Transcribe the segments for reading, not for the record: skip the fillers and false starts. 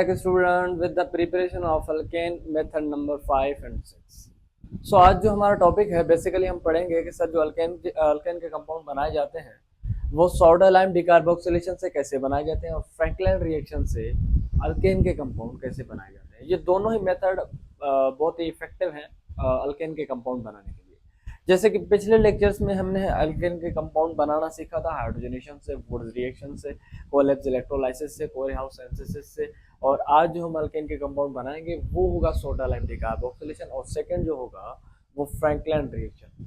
Student with the preparation of alkane method number 5 and 6। सो आज जो हमारा टॉपिक है बेसिकली हम पढ़ेंगे कि सर जो अल्केन के कंपाउंड बनाए जाते हैं वो सोडा लाइम डिकार्बोक्सिलेशन से कैसे बनाए जाते हैं और फ्रैंकलिन रिएक्शन से अल्केन के कंपाउंड कैसे बनाए जाते हैं। ये दोनों ही मेथड बहुत ही इफेक्टिव हैं अल्केन के कंपाउंड बनाने के लिए। जैसे कि पिछले लेक्चर्स में हमने अल्केन के कंपाउंड बनाना सीखा था हाइड्रोजनेशन से, वुड्स रिएक्शन से, कोलेप्स इलेक्ट्रोलाइसिस से, कोरेहाउस सिंथेसिस से। और आज जो हम अल्केन के कंपाउंड बनाएंगे वो होगा सोडा लाइम डिकार्बोक्सिलेशन और सेकंड जो होगा वो फ्रैंकलिन रिएक्शन।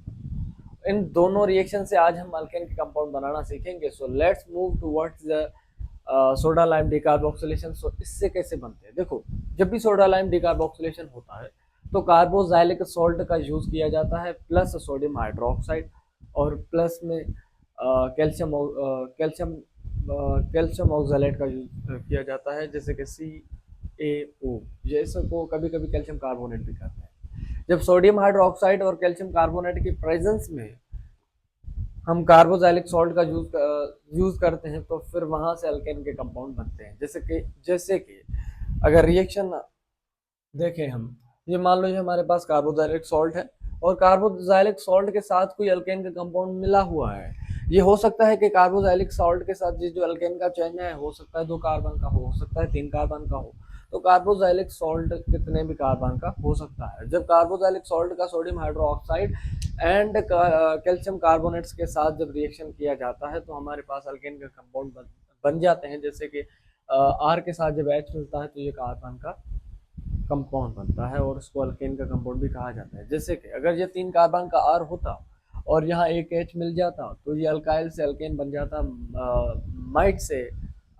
इन दोनों रिएक्शन से आज हम अल्केन के कंपाउंड बनाना सीखेंगे। So let's move towards the soda lime decarboxylation. So इससे कैसे बनते हैं, देखो जब भी सोडा लाइम डिकार्बोक्सिलेशन होता है तो कार्बोजाइलिक सॉल्ट का यूज किया जाता है प्लस सोडियम हाइड्रोक्साइड और प्लस में कैल्शियम कैल्शियम कैल्शियम ऑक्सैलेट का यूज किया जाता है, जैसे कि CaO, जैसे को कभी कभी कैल्शियम कार्बोनेट भी कहते हैं। जब सोडियम हाइड्रोक्साइड और कैल्शियम कार्बोनेट की प्रेजेंस में हम कार्बोजाइलिक सॉल्ट का यूज करते हैं तो फिर वहां से अल्केन के कंपाउंड बनते हैं। जैसे कि अगर रिएक्शन देखें हम, ये मान लो ये हमारे पास कार्बोजाइलिक सॉल्ट है और कार्बोजाइलिक सॉल्ट के साथ कोई अल्केन का कंपाउंड मिला हुआ है। ये हो सकता है कि कार्बोजाइलिक सॉल्ट के साथ ये जो अल्केन का चेन है हो सकता है 2 कार्बन का हो सकता है 3 कार्बन का हो। तो कार्बोजाइलिक सॉल्ट कितने भी कार्बन का हो सकता है। जब कार्बोजाइलिक सॉल्ट का sodium hydroxide and calcium carbonates के साथ जब रिएक्शन किया जाता है तो हमारे पास अल्केन का कंपाउंड बन जाते हैं। जैसे कि R के साथ जब H मिलता है तो ये कार्बन का कंपाउंड बनता है और उसको अल्केन का कंपाउंड भी कहा जाता है। जैसे कि अगर ये 3 कार्बन का R होता और यहाँ एक H मिल जाता तो ये अल्काइल से अल्केन बन जाता, माइट से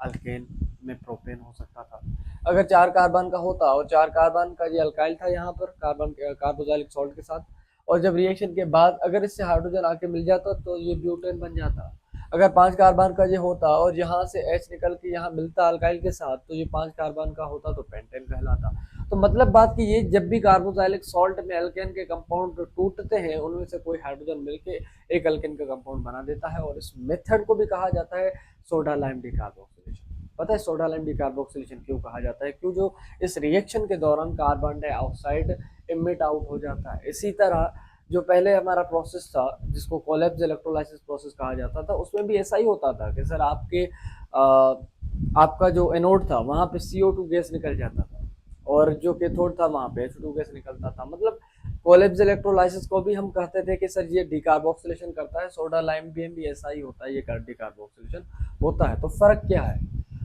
अल्केन में प्रोपेन हो सकता था। अगर 4 कार्बन का होता और 4 कार्बन का ये अल्काइल था यहाँ पर कार्बोजाइलिक सॉल्ट के साथ, और जब रिएक्शन के बाद अगर इससे हाइड्रोजन आके मिल जाता तो ये ब्यूटेन बन जाता। अगर 5 कार्बन का ये होता और यहाँ से H निकल के यहाँ मिलता अल्काइल के साथ तो ये 5 कार्बन का होता तो पेंटेन कहलाता। तो मतलब बात की ये, जब भी कार्बोजाइलिक सॉल्ट में अल्केन के कंपाउंड टूटते हैं उनमें से कोई हाइड्रोजन मिलके एक अल्केन का कंपाउंड बना देता है और इस मेथड को भी कहा जाता है सोडा लाइम डिकार्बोक्सिलेशन। पता है सोडा लाइम डिकार्बोक्सिलेशन क्यों कहा जाता है? क्यों जो इस रिएक्शन के दौरान कार्बन डाइऑक्साइड इमिट आउट हो जाता है। इसी तरह जो पहले हमारा प्रोसेस था जिसको कोलेप्स इलेक्ट्रोलाइसिस प्रोसेस कहा जाता था उसमें भी ऐसा ही होता था कि सर आपका जो एनोड था वहां पे CO2 गैस निकल जाता था और जो कैथोड था वहां पे H2 गैस निकलता था। मतलब कोलेप्स इलेक्ट्रोलाइसिस को भी हम कहते थे कि सर ये डिकार्बोक्सिलेशन करता है। सोडा लाइम भी ऐसा ही होता है, ये डिकार्बोक्सिलेशन होता है। तो फर्क क्या है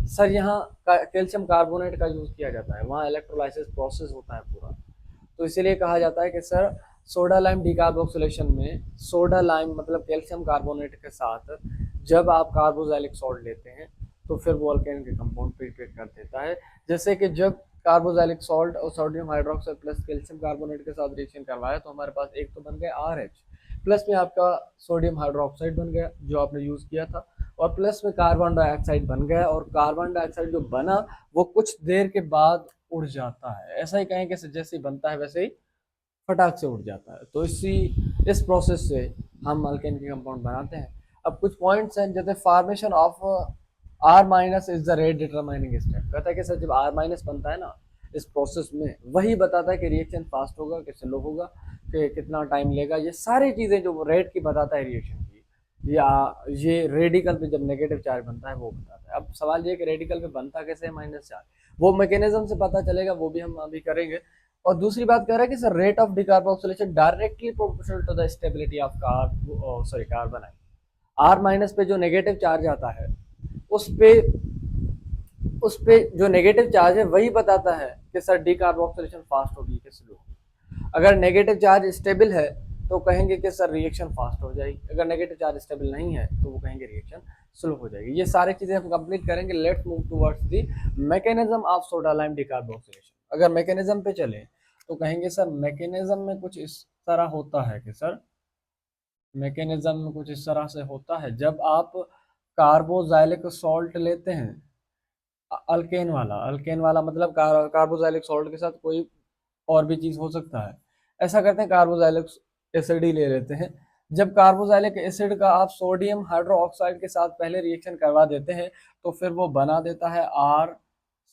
सर? यहाँ कैल्शियम कार्बोनेट का यूज किया जाता है, वहाँ इलेक्ट्रोलाइसिस प्रोसेस होता है पूरा। तो इसीलिए कहा जाता है कि सर सोडा लाइम डिकार्बोक्सिलेशन में सोडा लाइम मतलब कैल्शियम कार्बोनेट के साथ जब आप कार्बोजाइलिक सॉल्ट लेते हैं तो फिर वो अल्केन के कंपाउंड प्रिपेयर कर देता है। जैसे कि जब कार्बोजाइलिक सॉल्ट और sodium hydroxide plus calcium carbonate के साथ रिएक्शन करवाया तो हमारे पास एक तो बन गया RH, प्लस में आपका सोडियम हाइड्रोक्साइड बन गया जो आपने यूज किया था, और प्लस में कार्बन डाइऑक्साइड बन गया। और कार्बन डाइऑक्साइड जो बना वो कुछ देर के बाद उड़ जाता है। ऐसा ही कहें कि जैसे ही बनता है वैसे ही फटाक से उड़ जाता है। तो इस प्रोसेस से हम अल्केन के कंपाउंड बनाते हैं। अब कुछ पॉइंट्स हैं, जैसे formation of R minus is the rate determining step. कहता है कि सर जब R माइनस बनता है ना इस प्रोसेस में, वही बताता है कि रिएक्शन फास्ट होगा कि स्लो होगा, कि कितना टाइम लेगा। ये सारी चीजें जो रेट की बताता है रिएक्शन की, या ये रेडिकल पे जब नेगेटिव चार्ज बनता है वो बताता है। अब सवाल ये कि रेडिकल पे बनता कैसे है माइनस चार्ज, वो मैकेनिज्म से पता चलेगा, वो भी हम अभी करेंगे। और दूसरी बात कह रहा है कि sir rate of decarboxylation directly proportional to the stability of carbon है। R माइनस पे जो नेगेटिव चार्ज आता है उस पे जो नेगेटिव चार्ज है वही बताता है कि सर डिकार्बोक्सिलेशन फास्ट होगी कि स्लो होगी। अगर नेगेटिव चार्ज स्टेबल है तो कहेंगे कि सर रिएक्शन फास्ट हो जाएगी, अगर नेगेटिव चार्ज स्टेबल नहीं है तो वो कहेंगे रिएक्शन स्लो हो जाएगी। ये सारी चीजें हम कंप्लीट करेंगे। Let's move towards the mechanism of soda lime decarboxylation. अगर मैकेनिज्म पे चले तो कहेंगे सर मैकेनिज्म में कुछ इस तरह होता है कि सर मैकेनिज्म में कुछ इस तरह से होता है, जब आप कार्बोजाइलिक सॉल्ट लेते हैं अल्केन वाला मतलब कार्बोजाइलिक सॉल्ट के साथ कोई और भी चीज हो सकता है। ऐसा करते हैं कार्बोजाइलिक एसिड ही ले लेते हैं। जब कार्बोजाइलिक एसिड का आप सोडियम हाइड्रोक्साइड के साथ पहले रिएक्शन करवा देते हैं तो फिर वो बना देता है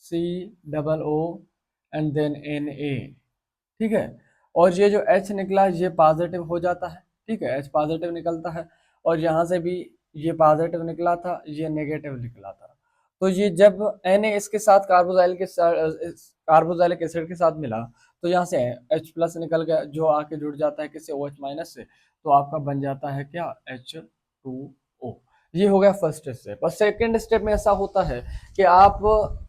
COO एंड देन Na, ठीक है। और ये जो H निकला ये पॉजिटिव हो जाता है, ठीक है, H पॉजिटिव निकलता है। और यहाँ से भी ये पॉजिटिव निकला था, ये नेगेटिव निकला था। तो ये जब Na इसके साथ कार्बोक्सिलिक एसिड के साथ मिला तो यहाँ से H प्लस निकल गया जो आके जुड़ जाता है किससे, OH माइनस से। तो आपका बन जाता है क्या, H2O। ये हो गया फर्स्ट स्टेप। और सेकेंड स्टेप में ऐसा होता है कि आप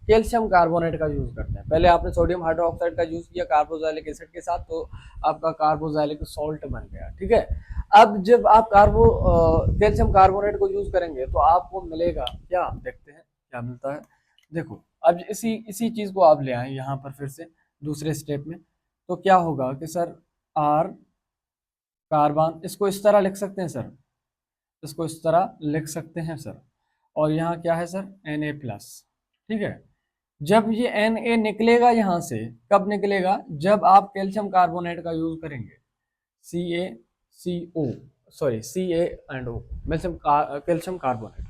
कैल्शियम कार्बोनेट का यूज करते हैं। पहले आपने सोडियम हाइड्रोक्साइड का यूज किया कार्बोक्सिलिक एसिड के साथ, तो आपका कार्बोक्सिलिक सॉल्ट बन गया, ठीक है। अब जब आप कैल्शियम कार्बोनेट को यूज करेंगे तो आपको मिलेगा क्या, देखते हैं क्या मिलता है। देखो अब इसी इसी चीज को आप ले आए यहाँ पर फिर से दूसरे स्टेप में, तो क्या होगा कि सर R कार्बन, इसको इस तरह लिख सकते हैं सर, इसको इस तरह लिख सकते हैं सर। और यहाँ क्या है सर, Na प्लस, ठीक है। जब ये Na निकलेगा यहाँ से, कब निकलेगा, जब आप कैल्शियम कार्बोनेट का यूज करेंगे, CaCO कैल्शियम कार्बोनेट।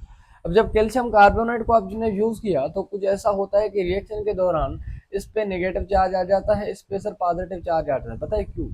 अब जब कैल्शियम कार्बोनेट को आपने यूज किया तो कुछ ऐसा होता है कि रिएक्शन के दौरान इस पे नेगेटिव चार्ज आ जाता है, इस पे सर पॉजिटिव चार्ज आ जाता है। पता है क्यों,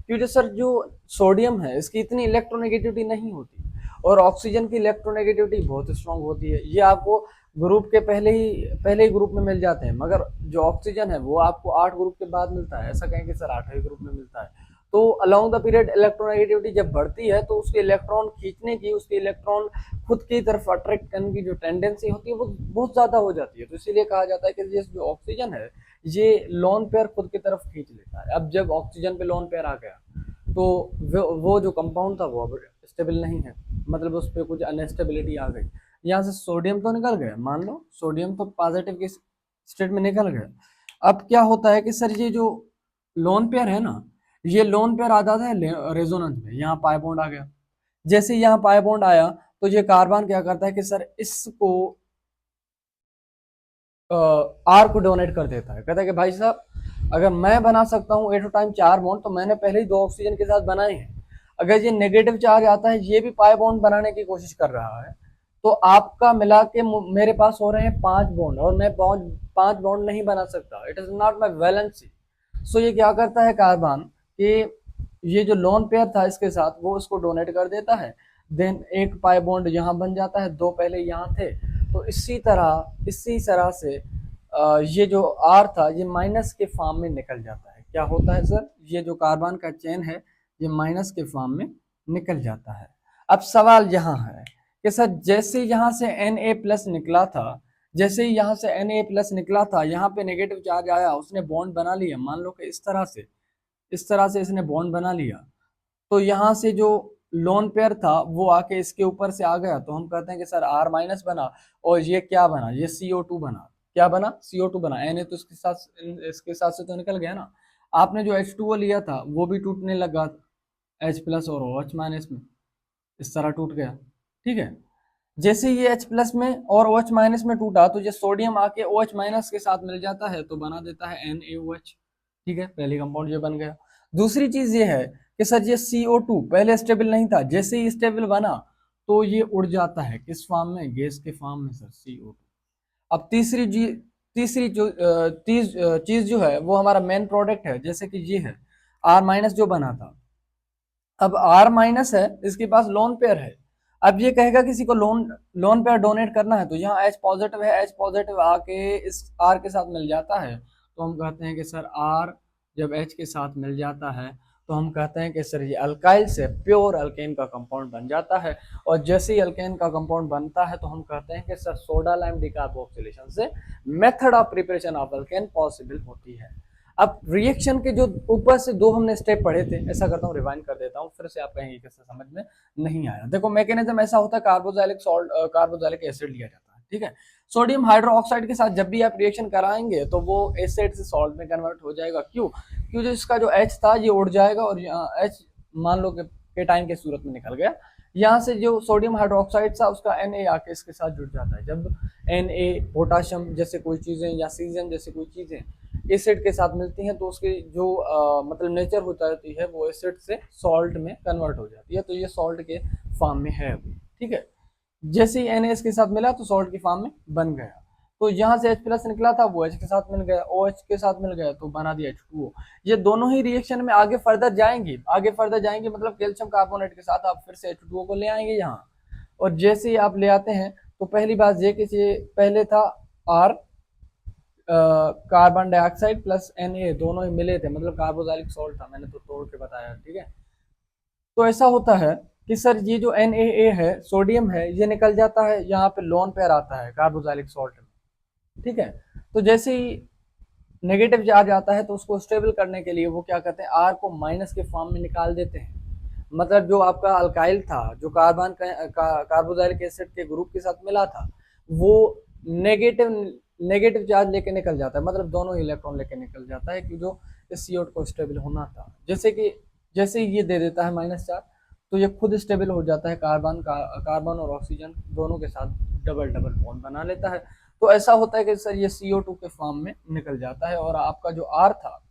क्योंकि सर जो सोडियम है इसकी इतनी इलेक्ट्रोनेगेटिविटी नहीं होती और ऑक्सीजन की इलेक्ट्रोनेगेटिविटी बहुत स्ट्रांग होती है। ये आपको ग्रुप के पहले ही ग्रुप में मिल जाते हैं, मगर जो ऑक्सीजन है वो आपको 8 ग्रुप के बाद मिलता है। ऐसा कहें कि सर 8वें ग्रुप में मिलता है। तो अलोंग द पीरियड इलेक्ट्रोनेगेटिविटी जब बढ़ती है तो उसके इलेक्ट्रॉन खींचने की, उसके इलेक्ट्रॉन खुद की तरफ अट्रैक्ट करने की जो टेंडेंसी होती है वो बहुत ज्यादा हो जाती है। तो इसीलिए कहा जाता है कि ये जो ऑक्सीजन है ये लोन पेयर खुद की तरफ खींच लेता है। अब जब ऑक्सीजन पे लोन पेयर आ गया तो वो जो कंपाउंड था वो अब स्टेबल नहीं है, मतलब उस पर कुछ अनस्टेबिलिटी आ गई। यहाँ से सोडियम तो निकल गया, मान लो सोडियम तो पॉजिटिव के स्टेट में निकल गया। अब क्या होता है कि सर ये जो लोन पेयर है ना, ये लोन पेयर आ जाता है रेजोनेंस में, यहाँ पाई बॉन्ड आ गया। जैसे यहाँ पाई बॉन्ड आया तो ये कार्बन क्या करता है कि सर इसको आर को डोनेट कर देता है। कहता है कि भाई साहब अगर मैं बना सकता हूँ एट टाइम 4 बॉन्ड तो मैंने पहले ही 2 ऑक्सीजन के साथ बनाए हैं। अगर ये नेगेटिव चार्ज आता है, ये भी पाई बॉन्ड बनाने की कोशिश कर रहा है, तो आपका मिला के मेरे पास हो रहे हैं 5 बॉन्ड और मैं 5 बॉन्ड नहीं बना सकता। It is not my valency. So ये क्या करता है कार्बन कि ये जो लोन पेयर था इसके साथ वो इसको डोनेट कर देता है, देन एक पाई बॉन्ड यहाँ बन जाता है, 2 पहले यहाँ थे। तो इसी तरह से ये जो आर था ये माइनस के फॉर्म में निकल जाता है। क्या होता है सर, ये जो कार्बन का चेन है ये माइनस के फॉर्म में निकल जाता है। अब सवाल यहाँ है कि सर जैसे यहाँ से Na प्लस निकला था, जैसे ही यहाँ से Na प्लस निकला था, यहाँ पे नेगेटिव चार्ज आया, उसने बॉन्ड बना लिया, मान लो कि इस तरह से इसने बॉन्ड बना लिया, तो यहाँ से जो लोन पेयर था वो आके इसके ऊपर से आ गया, तो हम कहते हैं कि सर R माइनस बना और ये क्या बना, ये CO2 बना। क्या बना, CO2 बना। Na तो इसके साथ से तो निकल गया ना। आपने जो H2O लिया था वो भी टूटने लगा H प्लस और OH माइनस में, इस तरह टूट गया, ठीक है। जैसे ये H प्लस में और OH माइनस में टूटा तो ये सोडियम आके OH माइनस के साथ मिल जाता है तो बना देता है NaOH, ठीक है। पहली कंपाउंड ये बन गया। दूसरी चीज ये है कि सर ये CO2 पहले स्टेबल नहीं था, जैसे ही स्टेबल बना तो ये उड़ जाता है किस फॉर्म में, गैस के फॉर्म में सर, CO2। अब तीसरी चीज जो है वो हमारा मेन प्रोडक्ट है, जैसे कि ये है R माइनस जो बना था। अब R माइनस है, इसके पास लोन पेयर है। अब ये कहेगा किसी को लोन पेयर डोनेट करना है, तो यहाँ H पॉजिटिव है, H पॉजिटिव आके इस R के साथ मिल जाता है, तो हम कहते हैं कि सर R जब H के साथ मिल जाता है तो हम कहते हैं कि सर ये अल्काइल से प्योर अल्केन का कंपाउंड बन जाता है। और जैसे ही अल्केन का कंपाउंड बनता है तो हम कहते हैं कि सर सोडा लाइम डिकार्बोक्सिलेशन से method of preparation of alkane possible होती है। अब रिएक्शन के जो ऊपर से 2 हमने स्टेप पढ़े थे, ऐसा करता हूँ रिवाइंड कर देता हूँ फिर से, आप कहेंगे कैसे समझ में नहीं आया। देखो मैकेनिज्म ऐसा होता है, कार्बोक्सिलिक एसिड लिया जाता है, ठीक है। सोडियम हाइड्रोक्साइड के साथ जब भी आप रिएक्शन कराएंगे तो वो एसिड से सॉल्ट में कन्वर्ट हो जाएगा। क्यों, क्योंकि इसका जो H था ये उड़ जाएगा और H मान लो कि केटाइन के सूरत में निकल गया। यहाँ से जो सोडियम हाइड्रोक्साइड था उसका Na आके इसके साथ जुड़ जाता है। जब Na पोटाशियम जैसे कोई चीजें या सीजन जैसे कोई चीजें एसिड के साथ मिलती हैं तो उसकी जो मतलब नेचर होता है वो एसिड से सॉल्ट में कन्वर्ट हो जाती है, तो ये सॉल्ट के फॉर्म में है अभी, ठीक है। जैसे ही Na इसके साथ मिला तो सॉल्ट की फॉर्म में बन गया। तो यहाँ से H प्लस निकला था वो H के साथ मिल गया, OH के साथ मिल गया तो बना दिया H2O। ये दोनों ही रिएक्शन में आगे फर्दर जाएंगे मतलब कैल्शियम कार्बोनेट के साथ आप फिर से H2O को ले आएंगे यहाँ। और जैसे ही आप ले आते हैं तो पहली बात ये कि पहले था R carbon dioxide plus Na, दोनों ही मिले थे, मतलब कार्बोक्सिलिक सॉल्ट था, मैंने तो तोड़ के बताया, ठीक है। तो ऐसा होता है कि सर ये जो Na है, सोडियम है, ये निकल जाता है, यहाँ पे लोन पेयर आता है कार्बोक्सिलिक सॉल्ट में, ठीक है। तो जैसे ही नेगेटिव चार्ज आता है तो उसको स्टेबल करने के लिए वो क्या करते हैं, आर को माइनस के फॉर्म में निकाल देते हैं। मतलब जो आपका अल्काइल था, जो कार्बोक्सिलिक एसिड के ग्रुप के साथ मिला था, वो नेगेटिव नेगेटिव चार्ज लेके निकल जाता है, मतलब दोनों इलेक्ट्रॉन लेके निकल जाता है कि जो इस CO2 को स्टेबल होना था। जैसे ही ये दे देता है माइनस चार्ज, तो ये खुद स्टेबल हो जाता है, कार्बन और ऑक्सीजन दोनों के साथ डबल डबल बॉन्ड बना लेता है। तो ऐसा होता है कि सर ये CO2 के फॉर्म में निकल जाता है, और आपका जो R था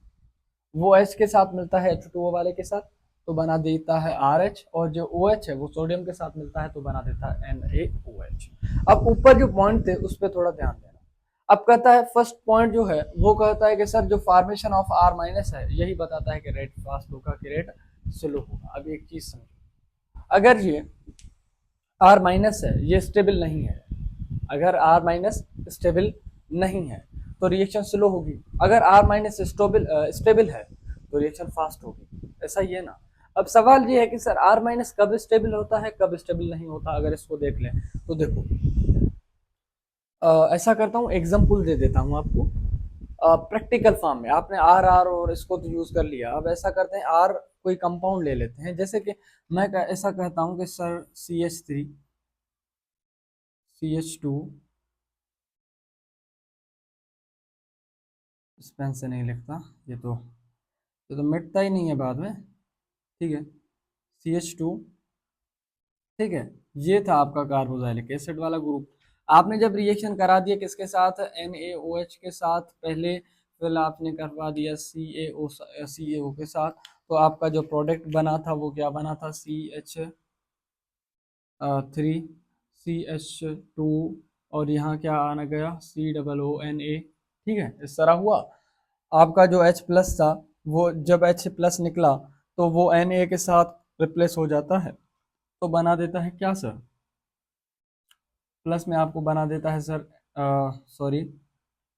वो H के साथ मिलता है H2O वाले के साथ, तो बना देता है RH, और जो OH है वो सोडियम के साथ मिलता है तो बना देता है NaOH। अब ऊपर जो पॉइंट थे उस पर थोड़ा ध्यान देना। अब कहता है फर्स्ट पॉइंट जो है वो कहता है कि सर जो फॉर्मेशन ऑफ R माइनस है यही बताता है कि रेट फास्ट होगा कि रेट स्लो होगा। अब एक चीज समझो, अगर ये R माइनस है, ये स्टेबल नहीं है, अगर R माइनस स्टेबल नहीं है तो रिएक्शन स्लो होगी, अगर R माइनस स्टेबल है तो रिएक्शन फास्ट होगी, ऐसा ही है ना। अब सवाल ये है कि सर R माइनस कब स्टेबल होता है, कब स्टेबल नहीं होता। अगर इसको देख लें तो देखो, ऐसा करता हूँ, एग्जाम्पल दे देता हूँ आपको प्रैक्टिकल फॉर्म में। आपने आर और इसको तो यूज कर लिया, अब ऐसा करते हैं आर कोई कंपाउंड ले लेते हैं। जैसे कि मैं ऐसा कहता हूँ कि सर CH3 CH2, इस पेन से नहीं लिखता, ये तो मिटता ही नहीं है बाद में, ठीक है। CH2, ठीक है, ये था आपका कार्बोक्सिलिक एसिड वाला ग्रुप। आपने जब रिएक्शन करा दिया किसके साथ, NaOH के साथ पहले, फिर आपने करवा दिया CaO के साथ, तो आपका जो प्रोडक्ट बना था वो क्या बना था, CH3 CH2, और यहाँ क्या आना गया COONA, ठीक है। इस तरह हुआ। आपका जो H प्लस था वो जब H प्लस निकला तो वो Na के साथ रिप्लेस हो जाता है, तो बना देता है क्या सर, प्लस में आपको बना देता है सर सॉरी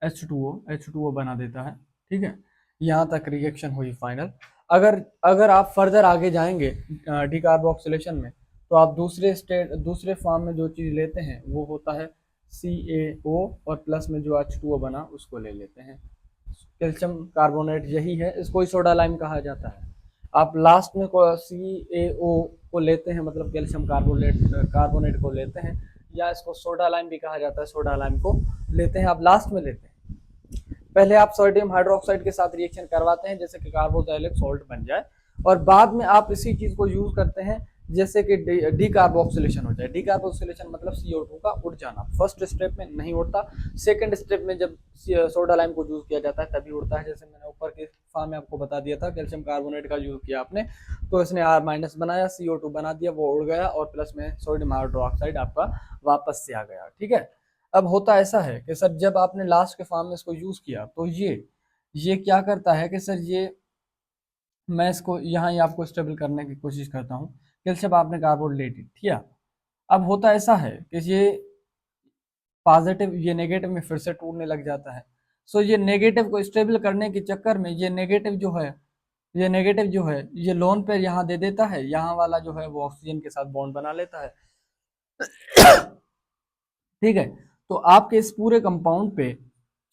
H2O बना देता है, ठीक है। यहाँ तक रिएक्शन हुई फाइनल। अगर अगर आप फर्दर आगे जाएंगे डिकार्बोक्सिलेशन में, तो आप दूसरे फॉर्म में जो चीज़ लेते हैं वो होता है CaO, और प्लस में जो H2O बना उसको ले लेते हैं। कैल्शियम कार्बोनेट यही है, इसको ही सोडा लाइम कहा जाता है। आप लास्ट में CaO को लेते हैं, मतलब कैल्शियम कार्बोनेट को लेते हैं, या इसको सोडा लाइम भी कहा जाता है, सोडा लाइम को लेते हैं आप लास्ट में लेते हैं। पहले आप सोडियम हाइड्रोक्साइड के साथ रिएक्शन करवाते हैं जैसे कि कार्बोक्सिलिक सॉल्ट बन जाए, और बाद में आप इसी चीज को यूज करते हैं जैसे कि डीकार्बोक्सिलेशन हो जाए। डीकार्बोक्सिलेशन मतलब CO2 का उड़ जाना। फर्स्ट स्टेप में नहीं उड़ता, सेकंड स्टेप में जब सोडा लाइम को यूज किया जाता है तभी उड़ता है। जैसे मैंने ऊपर के फॉर्म में आपको बता दिया था, कैल्शियम कार्बोनेट का यूज किया आपने तो इसने R माइनस बनाया, CO2 बना दिया, वो उड़ गया, और प्लस में सोडियम हाइड्रोक्साइड आपका वापस से आ गया, ठीक है। अब होता ऐसा है कि सर जब आपने लास्ट के फॉर्म में इसको यूज किया तो ये क्या करता है कि सर ये, मैं इसको यहाँ ही आपको स्टेबल करने की कोशिश करता हूँ। कैल्शियम आपने कार्बोनेट किया, अब होता ऐसा है कि ये पॉजिटिव ये नेगेटिव में फिर से टूटने लग जाता है। सो ये नेगेटिव को स्टेबल करने के चक्कर में ये नेगेटिव जो है ये लोन पेयर यहाँ दे देता है, यहाँ वाला जो है वो ऑक्सीजन के साथ बॉन्ड बना लेता है, ठीक है। तो आपके इस पूरे कंपाउंड पे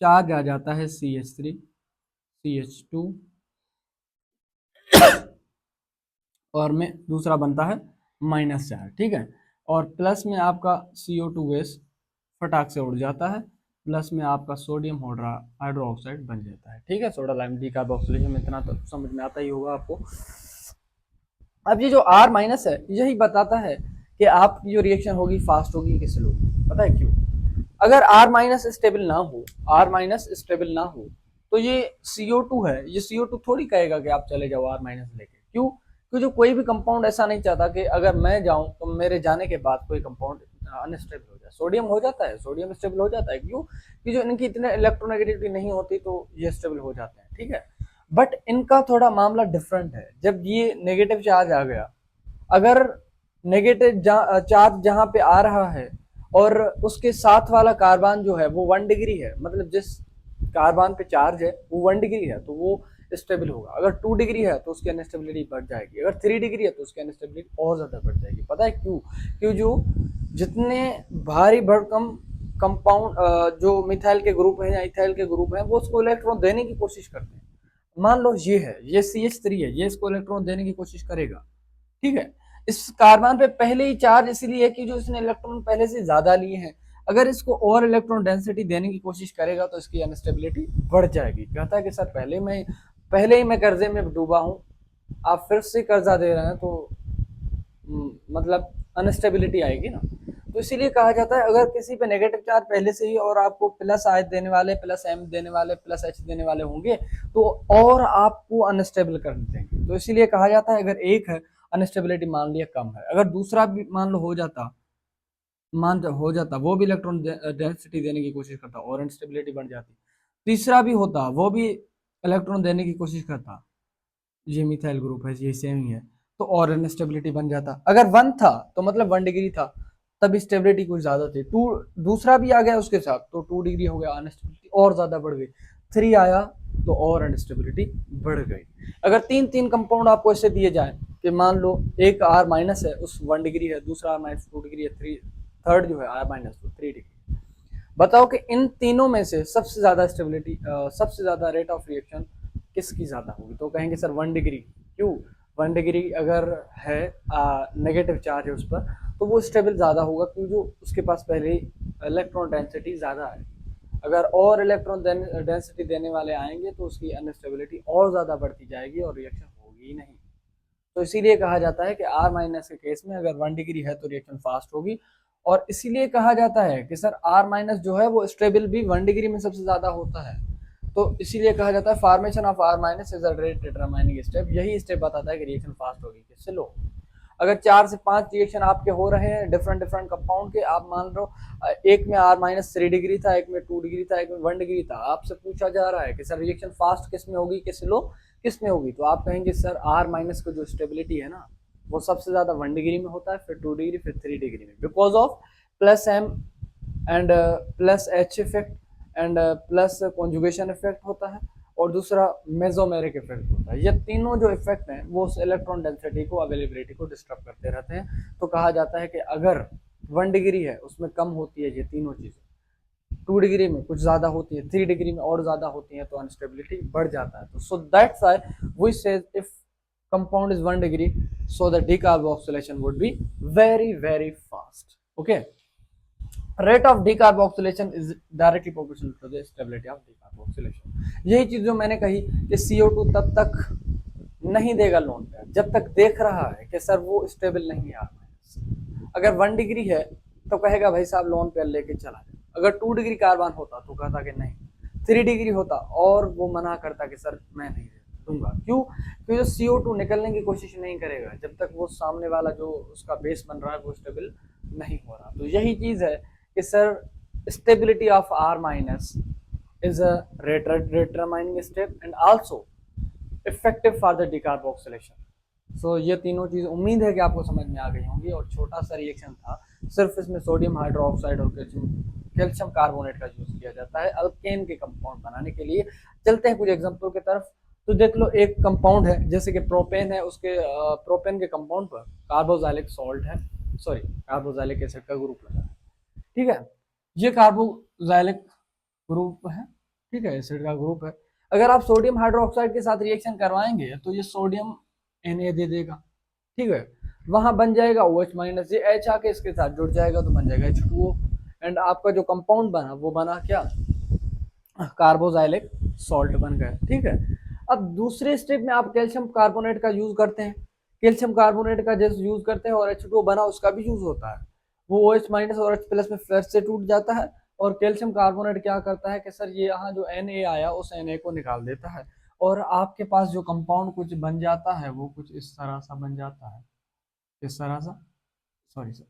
चार्ज आ जाता है CH3 CH2, और में दूसरा बनता है माइनस चार्ज, ठीक है। और प्लस में आपका CO2 गैस फटाक से उड़ जाता है, प्लस में आपका सोडियम हाइड्रोक्साइड बन जाता है, ठीक है। सोडा लाइम डीकार्बोक्सिलेशन में इतना तो समझ में आता ही होगा आपको। अब ये जो R माइनस है यही बताता है कि आपकी जो रिएक्शन होगी फास्ट होगी कि स्लो। पता है क्यों? अगर R माइनस स्टेबल ना हो तो ये CO2 है, ये CO2 थोड़ी कहेगा कि आप चले जाओ R माइनस लेके। क्यों? क्योंकि जो कोई भी कंपाउंड ऐसा नहीं चाहता कि अगर मैं जाऊं तो मेरे जाने के बाद कोई कंपाउंड अनस्टेबल हो जाए। सोडियम हो जाता है, सोडियम स्टेबल हो जाता है, क्यों? कि जो इनकी इतने इलेक्ट्रोनेगेटिविटी नहीं होती तो ये स्टेबल हो जाते हैं, ठीक है। बट इनका थोड़ा मामला डिफरेंट है। जब ये नेगेटिव चार्ज आ गया, अगर नेगेटिव चार्ज जहां पे आ रहा है और उसके साथ वाला कार्बन जो है वो 1 डिग्री है, मतलब जिस कार्बन पे चार्ज है वो 1 डिग्री है, तो वो स्टेबल होगा। अगर 2 डिग्री है तो उसकी अनस्टेबिलिटी बढ़ जाएगी, अगर 3 डिग्री है तो उसकी अनस्टेबिलिटी और ज्यादा बढ़ जाएगी। पता है क्यों? क्यों? जो जितने भारी भरकम कंपाउंड जो मिथाइल के ग्रुप है या इथाइल के ग्रुप है, वो उसको इलेक्ट्रॉन देने की कोशिश करते हैं। मान लो ये है, ये CH3 है, ये इसको इलेक्ट्रॉन देने की कोशिश करेगा, ठीक है। इस कार्बन पे पहले ही चार्ज इसलिए है कि जो इसने इलेक्ट्रॉन पहले से ज्यादा लिए हैं, अगर इसको और इलेक्ट्रॉन डेंसिटी देने की कोशिश करेगा तो इसकी अनस्टेबिलिटी बढ़ जाएगी। कहता है कि सर पहले ही मैं कर्जे में डूबा हूं, आप फिर से कर्जा दे रहे हैं, तो मतलब अनस्टेबिलिटी आएगी ना। तो इसीलिए कहा जाता है अगर किसी पे नेगेटिव चार्ज पहले से ही और आपको प्लस आई देने वाले, प्लस एम देने वाले, प्लस एच देने वाले होंगे तो और आपको अनस्टेबल कर देंगे। तो इसीलिए कहा जाता है अगर एक है अनस्टेबिलिटी मान लिया कम है, अगर दूसरा भी मान लो हो जाता वो भी इलेक्ट्रॉन डेंसिटी देने की कोशिश करता और अनस्टेबिलिटी बढ़ जाती, तीसरा भी होता वो भी इलेक्ट्रॉन देने की कोशिश करता, ये मिथाइल ग्रुप है, ये सेम ही है, तो और अनस्टेबिलिटी बन जाता। अगर 1 था तो मतलब 1 डिग्री था, तब स्टेबिलिटी कुछ ज्यादा थी। टू दूसरा भी आ गया उसके साथ तो 2 डिग्री हो गया, अनस्टेबिलिटी और ज्यादा बढ़ गई। 3 आया तो और अनस्टेबिलिटी बढ़ गई। अगर तीन तीन कंपाउंड आपको ऐसे दिए जाए कि मान लो एक R माइनस है, उस 1 डिग्री है, दूसरा R माइनस 2 डिग्री है, थर्ड जो है R माइनस 3 डिग्री, बताओ कि इन तीनों में से सबसे ज्यादा स्टेबिलिटी, सबसे ज्यादा रेट ऑफ रिएक्शन किसकी ज्यादा होगी? तो कहेंगे सर 1 डिग्री। क्यों? 1 डिग्री अगर है, नेगेटिव चार्ज है उस पर, तो वो स्टेबल ज्यादा होगा, क्योंकि जो उसके पास पहले ही इलेक्ट्रॉन डेंसिटी ज्यादा है। अगर और इलेक्ट्रॉन डेंसिटी देने वाले आएंगे तो उसकी अनस्टेबिलिटी और ज्यादा बढ़ती जाएगी और रिएक्शन होगी ही नहीं। तो इसीलिए कहा जाता है कि R माइनस के केस में अगर 1 डिग्री है तो रिएक्शन फास्ट होगी। और इसीलिए कहा जाता है कि सर R माइनस जो है वो स्टेबल भी 1 डिग्री में सबसे ज्यादा होता है। तो इसीलिए कहा जाता है formation of R minus is a rate determining step. यही स्टेप बताता है कि रिएक्शन फास्ट होगी कि स्लो। अगर 4 से 5 रिएक्शन आपके हो रहे हैं डिफरेंट डिफरेंट कंपाउंड के, आप मान लो एक में R माइनस 3 डिग्री था, एक में 2 डिग्री था, एक में 1 डिग्री था, आपसे पूछा जा रहा है कि सर रिएक्शन फास्ट किस में होगी कि स्लो किस में होगी, तो आप कहेंगे सर R माइनस का जो स्टेबिलिटी है ना वो सबसे ज्यादा 1 डिग्री में होता है, फिर 2 डिग्री, फिर 3 डिग्री में, because of plus M and plus H effect and plus conjugation effect होता है, और दूसरा मेसोमेरिक इफेक्ट होता है। ये तीनों जो इफेक्ट हैं वो उस इलेक्ट्रॉन डेंसिटी को, अवेलेबिलिटी को डिस्टर्ब करते रहते हैं। तो कहा जाता है कि अगर 1 डिग्री है उसमें कम होती है ये तीनों चीजें, 2 डिग्री में कुछ ज्यादा होती है, 3 डिग्री में और ज्यादा होती है, तो अनस्टेबिलिटी बढ़ जाता है। तो सो दैट्स व्हाई वी से if compound is 1 degree, so the decarboxylation would be very fast. Okay, rate of decarboxylation is directly proportional to the stability of decarboxylation। यही चीज जो मैंने कही कि CO2 तब तक नहीं देगा लोन पेयर जब तक देख रहा है कि सर वो स्टेबल नहीं है। अगर 1 डिग्री है तो कहेगा भाई साहब लोन पेयर लेके चला जाए। अगर 2 डिग्री कार्बन होता तो कहता कि नहीं, 3 डिग्री होता और वो मना करता कि सर मैं नहीं दूंगा। क्यों? क्योंकि जो CO2 निकलने की कोशिश नहीं करेगा जब तक वो सामने वाला जो उसका बेस बन रहा है वो स्टेबल नहीं हो रहा। तो यही चीज है कि sir stability of R minus is a determining step and also effective for the decarboxylation। सो ये तीनों चीज उम्मीद है कि आपको समझ में आ गई होंगी, और छोटा सा रिएक्शन था, सिर्फ इसमें सोडियम हाइड्रोक्साइड और कैल्शियम कार्बोनेट का यूज किया जाता है अल्केन के कंपाउंड बनाने के लिए। चलते हैं कुछ एग्जांपल की तरफ। तो देख लो एक कंपाउंड है जैसे कि प्रोपेन है, उसके प्रोपेन के कंपाउंड पर कार्बोक्सिलिक सॉल्ट है, सॉरी कार्बोक्सिलिक एसिड का ग्रुप लगा है, ठीक है। ये कार्बोक्सिलिक ग्रुप है, ठीक है, एसिड का ग्रुप है। अगर आप सोडियम हाइड्रोक्साइड के साथ रिएक्शन करवाएंगे तो ये सोडियम Na दे देगा, ठीक है, वहां बन जाएगा OH माइनस, ये H आके इसके साथ जुड़ जाएगा तो बन जाएगा H2O, एंड आपका जो कंपाउंड बना वो बना क्या, कार्बोक्सिलिक सॉल्ट बन गया, ठीक है। अब दूसरे स्टेप में आप कैल्शियम कार्बोनेट का यूज करते हैं, कैल्शियम कार्बोनेट का जैसे यूज करते हैं और H2O बना उसका भी यूज होता है, वो OH माइनस और H प्लस में फिर से टूट जाता है, और कैल्शियम कार्बोनेट क्या करता है कि सर ये यहाँ जो Na आया उस Na को निकाल देता है, और आपके पास जो कंपाउंड कुछ बन जाता है वो कुछ इस तरह सा बन जाता है, इस तरह सा, सॉरी सर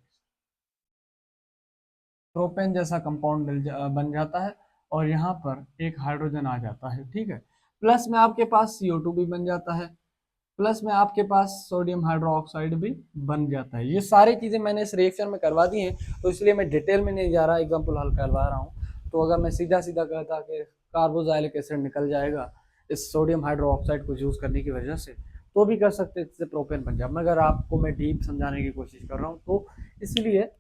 प्रोपेन जैसा कंपाउंड बन जाता है और यहाँ पर एक हाइड्रोजन आ जाता है, ठीक है। प्लस में आपके पास CO2 भी बन जाता है, प्लस में आपके पास सोडियम हाइड्रोक्साइड भी बन जाता है। ये सारी चीजें मैंने इस रिएक्शन में करवा दी हैं, तो इसलिए मैं डिटेल में नहीं जा रहा, एग्जाम्पल हल करवा रहा हूँ। तो अगर मैं सीधा सीधा कहता कि कार्बोक्सिलिक एसिड निकल जाएगा इस सोडियम हाइड्रोक्साइड को यूज करने की वजह से, तो भी कर सकते, इससे प्रोपेन बन जाए, मगर आपको मैं डीप समझाने की कोशिश कर रहा हूँ। तो इसलिए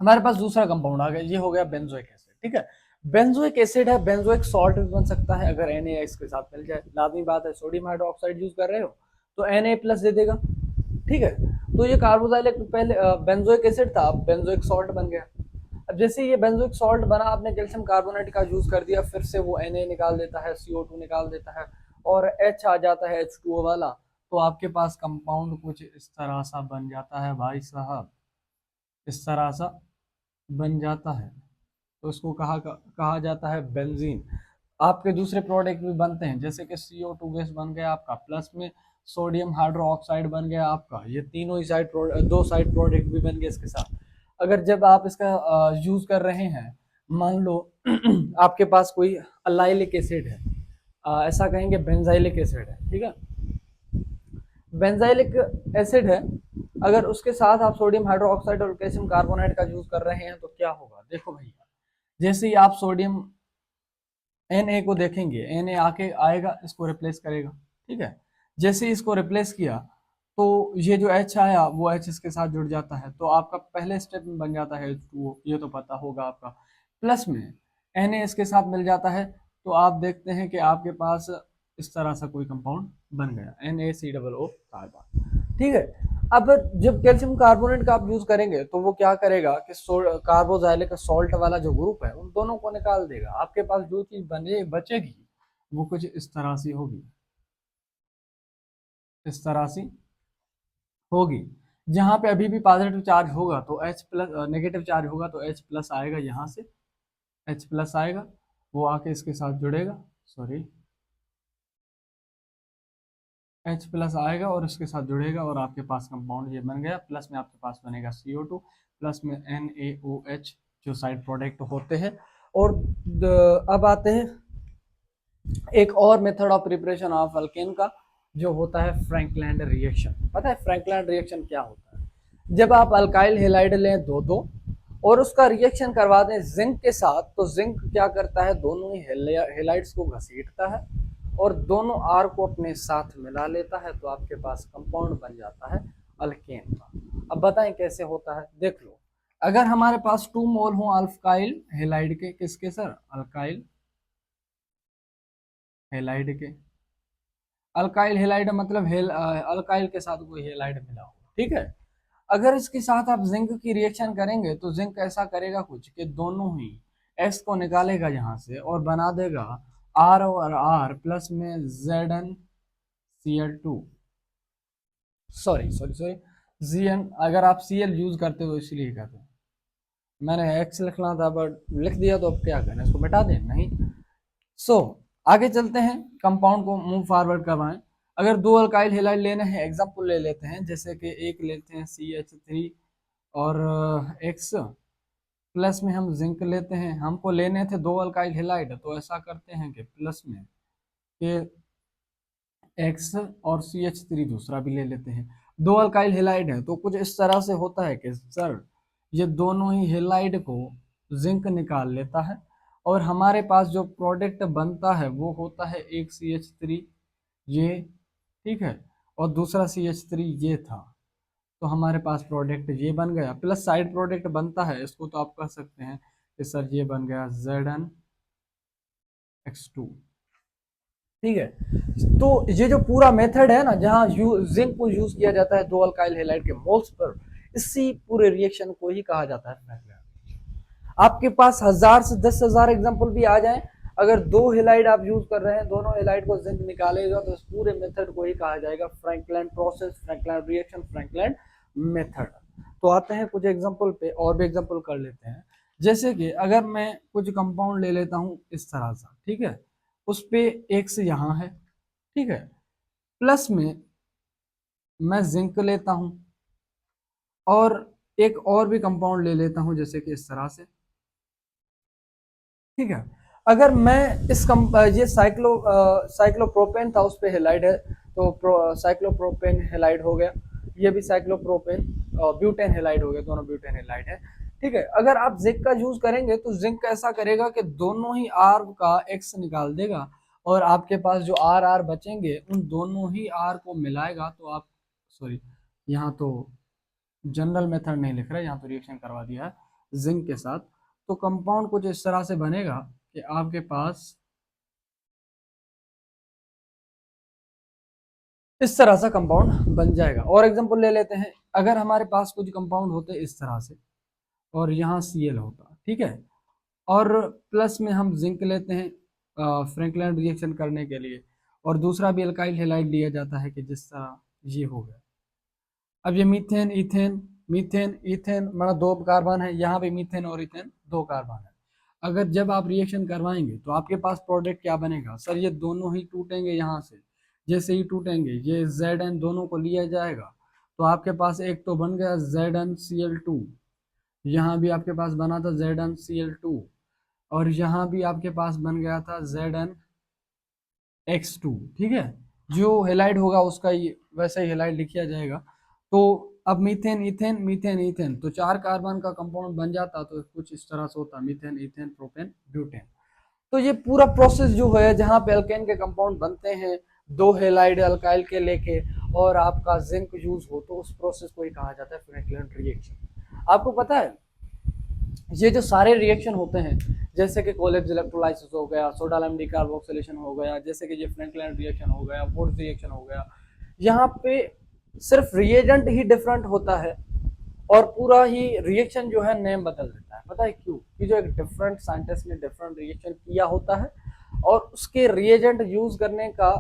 हमारे पास दूसरा कंपाउंड आ गया, ये हो गया बेंजोइक एसिड, ठीक है। बेंजोइक एसिड है, बेंजोइक सॉल्ट भी बन सकता है अगर Na इसके साथ मिल जाए। लाजमी बात है, सोडियम हाइड्रोक्साइड यूज कर रहे हो तो Na प्लस दे देगा, ठीक है। तो ये कार्बोक्सिलिक पहले बेंजोइक एसिड था, अब बेंजोइक सॉल्ट बन गया। अब जैसे ये बेंजोइक सॉल्ट बना, आपने कैल्शियम कार्बोनेट का यूज कर दिया, फिर से वो Na निकाल देता है, CO2 निकाल देता है और H आ जाता है H2O वाला। तो आपके पास कंपाउंड कुछ इस तरह सा बन जाता है भाई साहब, इस तरह सा बन जाता है। तो इसको कहा जाता है बेंजीन। आपके दूसरे प्रोडक्ट भी बनते हैं, जैसे कि CO2 गैस बन गया आपका, प्लस में सोडियम हाइड्रोक्साइड बन गया आपका, ये तीनों ही दो साइड प्रोडक्ट भी बन गए इसके साथ। अगर जब आप इसका यूज कर रहे हैं, मान लो आपके पास कोई अलाइलिक एसिड है, ऐसा कहेंगे बेंजाइलिक एसिड है, ठीक है। बेंजाइलिक एसिड है, अगर उसके साथ आप सोडियम हाइड्रोक्साइड और कैल्शियम कार्बोनेट का यूज कर रहे हैं तो क्या होगा, देखो भैया। जैसे ही आप सोडियम Na को देखेंगे, Na आके आएगा, इसको रिप्लेस करेगा, ठीक है। जैसे ही इसको रिप्लेस किया तो ये जो H आया वो H इसके साथ जुड़ जाता है, तो आपका पहले स्टेप में बन जाता है H2O, ये तो पता होगा आपका। प्लस में Na इसके साथ मिल जाता है, तो आप देखते हैं कि आपके पास इस तरह सा कोई कंपाउंड बन गया, NaCO कार्बन, ठीक है। अब जब कैल्शियम कार्बोनेट का आप यूज करेंगे तो वो क्या करेगा कि कार्बोक्सिलिक सॉल्ट वाला जो ग्रुप है उन दोनों को निकाल देगा। आपके पास जो चीज बचेगी वो कुछ इस तरह से होगी, इस तरह से होगी। जहां पे अभी भी पॉजिटिव चार्ज होगा तो H प्लस, नेगेटिव चार्ज होगा तो H प्लस आएगा, यहाँ से H प्लस आएगा, वो आके इसके साथ जुड़ेगा, सॉरी H प्लस आएगा और इसके साथ जुड़ेगा और आपके पास कंपाउंड ये बन गया। प्लस में आपके पास बनेगा CO2, प्लस में NaOH जो साइड प्रोडक्ट होते हैं। और अब आते हैं एक और method of preparation of alkane का, जो होता है फ्रैंकलैंड रिएक्शन। पता है फ्रैंकलैंड रिएक्शन क्या होता है? जब आप अल्काइल हेलाइड लें दो दो और उसका रिएक्शन करवा दें जिंक के साथ, तो जिंक क्या करता है, दोनों ही हेलाइड्स को घसीटता है और दोनों आर को अपने साथ मिला लेता है, तो आपके पास कंपाउंड बन जाता है अल्केन का। अब बताएं कैसे होता है, देख लो। अगर हमारे पास 2 मोल हो अल्काइल हेलाइड के, किसके सर, अल्काइल हेलाइड के। अल्काइल हेलाइड मतलब अल्काइल के साथ कोई हेलाइड मिला हो, ठीक है। अगर इसके साथ आप जिंक की रिएक्शन करेंगे तो जिंक ऐसा करेगा कुछ कि दोनों ही एक्स को निकालेगा यहाँ से और बना देगा आर और आर प्लस में ZnCl2, sorry sorry sorry Zn। अगर आप Cl यूज करते हो इसलिए कहते हैं, मैंने एक्स लिखना था बट लिख दिया, तो अब क्या करें, इसको मिटा दें, नहीं। सो आगे चलते हैं, कंपाउंड को मूव फॉरवर्ड करवाएं। अगर दो अल्काइल हेलाइड लेने हैं, एग्जांपल ले लेते हैं, जैसे कि एक लेते हैं CH3 और X, प्लस में हम जिंक लेते हैं। हमको लेने थे दो अल्काइल हेलाइड, तो ऐसा करते हैं कि प्लस में कि X और CH3 दूसरा भी ले लेते हैं। दो अल्काइल हेलाइड है तो कुछ इस तरह से होता है कि सर ये दोनों ही हेलाइड को जिंक निकाल लेता है और हमारे पास जो प्रोडक्ट बनता है वो होता है एक CH3 ये, ठीक है, और दूसरा CH3 ये था। तो हमारे पास प्रोडक्ट ये बन गया, प्लस साइड प्रोडक्ट बनता है, इसको तो आप कह सकते हैं कि सर ये बन गया ZnX2, ठीक है। तो ये जो पूरा मेथड है ना, जहाँ जिंक को यूज किया जाता है दो अल्काइल हैलाइड के मोल्स पर, इसी पूरे रिएक्शन को ही कहा जाता है फ्रैंकलैंड। आपके पास 1000 से 10,000 एग्जांपल भी आ जाएं, अगर दो हेलाइड आप यूज कर रहे हैं, दोनों हेलाइड को जिंक निकालेगा, तो इस पूरे मेथड को ही कहा जाएगा Frankland process, Frankland reaction, Frankland method. तो आते हैं कुछ एग्जांपल पे, और भी एग्जांपल कर लेते हैं। जैसे कि अगर मैं कुछ कंपाउंड ले लेता हूं इस तरह से, ठीक है, उस पे एक्स यहाँ है, ठीक है, प्लस में मैं जिंक लेता हूं और एक और भी कंपाउंड ले लेता हूं, जैसे कि इस तरह से, ठीक है। अगर मैं ये साइक्लोप्रोपेन था, उस पे हेलाइड है, तो साइक्लोप्रोपेन हेलाइड हो गया, ये भी साइक्लोप्रोपेन ब्यूटेन हेलाइड हो गया, दोनों ब्यूटेन हेलाइड है, ठीक है। अगर आप जिंक का यूज करेंगे तो जिंक ऐसा करेगा कि दोनों ही आर का एक्स निकाल देगा, और आपके पास जो आर आर बचेंगे उन दोनों ही आर को मिलाएगा, तो आप, सॉरी, यहाँ तो जनरल मेथड नहीं लिख रहा, यहाँ तो रिएक्शन करवा दिया है जिंक के साथ। तो कंपाउंड कुछ इस तरह से बनेगा कि आपके पास इस तरह सा कंपाउंड बन जाएगा। और एग्जांपल ले लेते हैं, अगर हमारे पास कुछ कंपाउंड होते इस तरह से, और यहाँ Cl होता, ठीक है, और प्लस में हम जिंक लेते हैं फ्रैंकलिन रिएक्शन करने के लिए, और दूसरा भी अल्काइल हैलाइड लिया जाता है कि जिस तरह ये हो गया। अब ये मीथेन, इथेन, मीथेन, इथेन, मतलब दो कार्बन है, यहाँ पे मीथेन और इथेन दो कार्बन है। अगर जब आप रिएक्शन करवाएंगे तो आपके पास प्रोडक्ट क्या बनेगा सर, ये दोनों ही टूटेंगे यहाँ से, जैसे ही टूटेंगे ये Zn दोनों को लिया जाएगा, तो आपके पास एक तो बन गया ZnCl2, यहाँ भी आपके पास बना था ZnCl2, और यहाँ भी आपके पास बन गया था ZnX2, ठीक है। जो हेलाइड होगा उसका वैसे ही हेलाइड लिखा जाएगा। तो अब मीथेन, इथेन, मीथेन, इथेन, तो 4 कार्बन का कंपाउंड बन जाता, तो कुछ इस तरह से होता, मीथेन, इथेन, प्रोपेन, ब्यूटेन। तो ये पूरा प्रोसेस जो है, जहाँ पे अल्केन के कंपाउंड बनते हैं दो हेलाइड अल्काइल के लेके, और आपका जिंक यूज हो, तो उस प्रोसेस को ही कहा जाता है फ्रैंकलिन रिएक्शन। आपको पता है ये जो सारे रिएक्शन होते हैं, जैसे कि कोलेब्स इलेक्ट्रोलाइसिस हो गया, सोडा लाइम डिकार्बोक्सिलेशन हो गया, जैसे कि ये फ्रैंकलिन रिएक्शन हो गया, वुड्स रिएक्शन हो गया, यहाँ पे सिर्फ रिएजेंट ही डिफरेंट होता है, और पूरा ही रिएक्शन जो है नेम बदल देता है। पता है क्यों? कि जो एक डिफरेंट साइंटिस्ट ने डिफरेंट रिएक्शन किया होता है, और उसके रिएजेंट यूज करने का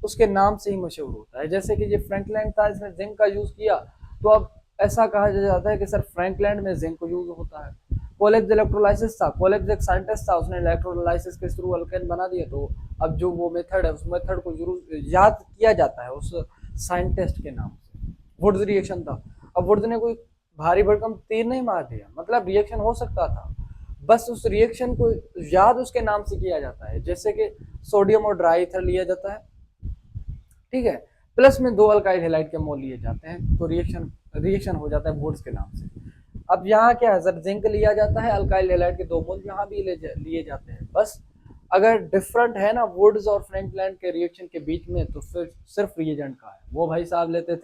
उसके नाम से ही मशहूर होता है। जैसे कि ये फ्रैंकलैंड था, इसने जिंक का यूज किया, तो अब ऐसा कहा जाता है कि सर फ्रैंकलैंड में जिंक यूज होता है। कोलेब्स इलेक्ट्रोलाइसिस था, कोलेब्स एक साइंटिस्ट था, उसने इलेक्ट्रोलाइसिस के थ्रू अल्केन बना दिया, तो अब जो वो मेथड है उस मेथड को जरूर याद किया जाता है उस साइंटिस्ट के नाम से। वुड्स रिएक्शन था, अब वुड्स ने कोई भारी भरकम तीर नहीं मार दिया, मतलब रिएक्शन हो सकता था, बस उस रिएक्शन को याद उसके नाम से किया जाता है। जैसे कि सोडियम और ड्राई ईथर लिया जाता है, ठीक है, प्लस में 2 अल्काइल हैलाइड के मोल लिए जाते हैं, तो रिएक्शन रिएक्शन हो जाता है वुड्स के नाम से। अब यहाँ क्या है सर, जिंक लिया जाता है, अल्काइल हैलाइड के 2 मोल यहाँ भी लिए जाते हैं, बस अगर डिफरेंट है ना वुड्स और फ्रैंकलैंड के रिएक्शन के बीच में, तो फिर सिर्फ रिएजेंट का है, वो भाई साहब लेते थे